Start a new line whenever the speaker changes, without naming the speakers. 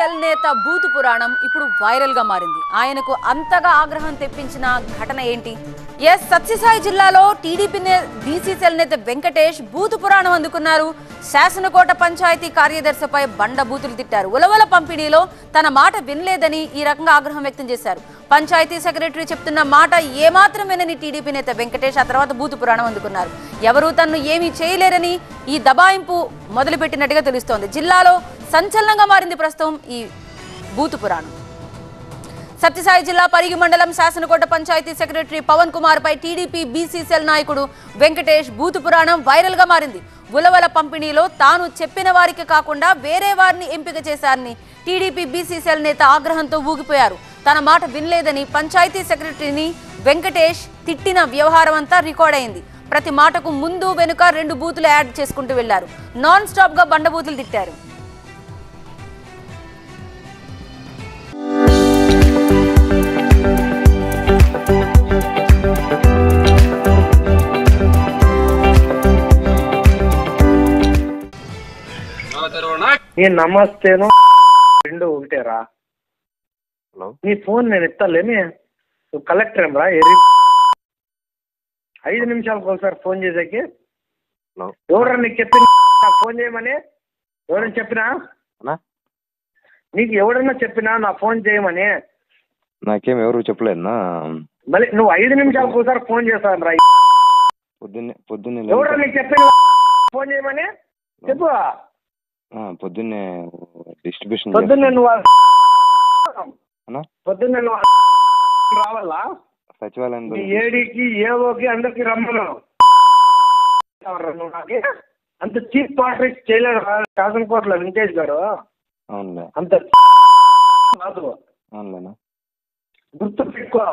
Cell నేత బూతు పురాణం ఇప్పుడు viral గా మారింది. ఆయనకు అంతగా ఆగ్రహం తెప్పించిన ఘటన ఏంటి? సత్యసాయి జిల్లాలో టీడీపీ బీసీ సెల్ నేత వెంకటేష్ బూతు పురాణం అందుకున్నారు. శాసనకోట పంచాయతీ కార్యదర్శిపై బండ బూతులు తిట్టారు. ఉలవల పంపిణీలో తన మాట వినలేదని ఈ రకంగా ఆగ్రహం వ్యక్తం చేశారు. పంచాయతీ సెక్రటరీ చెప్తున్న మాట ఏమాత్రం వినని టీడీపీ నేత వెంకటేష్ ఆ తర్వాత బూతు పురాణం అందుకున్నారు. ఎవరూ తన్ను ఏమీ చేయలేరని ఈ దబాయింపు మొదలుపెట్టినట్టుగా తెలుస్తోంది. జిల్లాలో సంచలనంగా మారింది ప్రస్తుతం ఈ బూతు పురాణం. సత్యసాయి జిల్లా పరిగి మండలం శాసనకోట పంచాయతీ సెక్రటరీ పవన్ కుమార్ పై టీడీపీ బీసీ సెల్ నాయకుడు వెంకటేష్ బూతు పురాణం వైరల్ గా మారింది. ఉలవల పంపిణీలో తాను చెప్పిన వారికి కాకుండా వేరే వారిని ఎంపిక చేశారని టీడీపీ బీసీ సెల్ నేత ఆగ్రహంతో ఊగిపోయారు. తన మాట వినలేదని పంచాయతీ సెక్రటరీని వెంకటేష్ తిట్టిన వ్యవహారం అంతా రికార్డ్ అయింది. ప్రతి మాటకు ముందు వెనుక 2 బూతులు యాడ్ చేసుకుంటూ వెళ్లారు. నాన్ స్టాప్ గా బండబూతులు తిట్టారు.
నమస్తేను రెండు ఒకటేరా.
హలో,
నీ ఫోన్ నేను ఎత్తాలేమి? నువ్వు కలెక్టర్ ఏం రా? 5 నిమిషాలకు ఒకసారి ఫోన్ చేసాకి ఎవరన్నా నీకు చెప్పిన నాకు ఫోన్ చేయమని? ఎవరైనా చెప్పినా? నీకు ఎవడన్నా చెప్పినా నా ఫోన్ చేయమని?
నాకేం ఎవరు చెప్పలేదన్నా.
మళ్ళీ నువ్వు 5 నిమిషాలకు ఒకసారి ఫోన్ చేస్తాను రా.
పొద్దున్నే
ఎవరన్నా నీకు చెప్పిన ఫోన్ చేయమని చెప్పు.
పొద్దున్నే డిస్ట్రిబ్యూషన్
పొద్దున్నే నువ్వు రావాలా?
సచివాలయం
ఏడీకి ఏఓకి అందరికి రమ్మను. నాకు అంత చీప్ పాలిటిక్స్ చేయలేరు శాసనకోటలో వెంకటేష్ గారు.
అవునులే,
అంత కాదు,
అవునులేనా,
గుర్తు పెట్టుకో.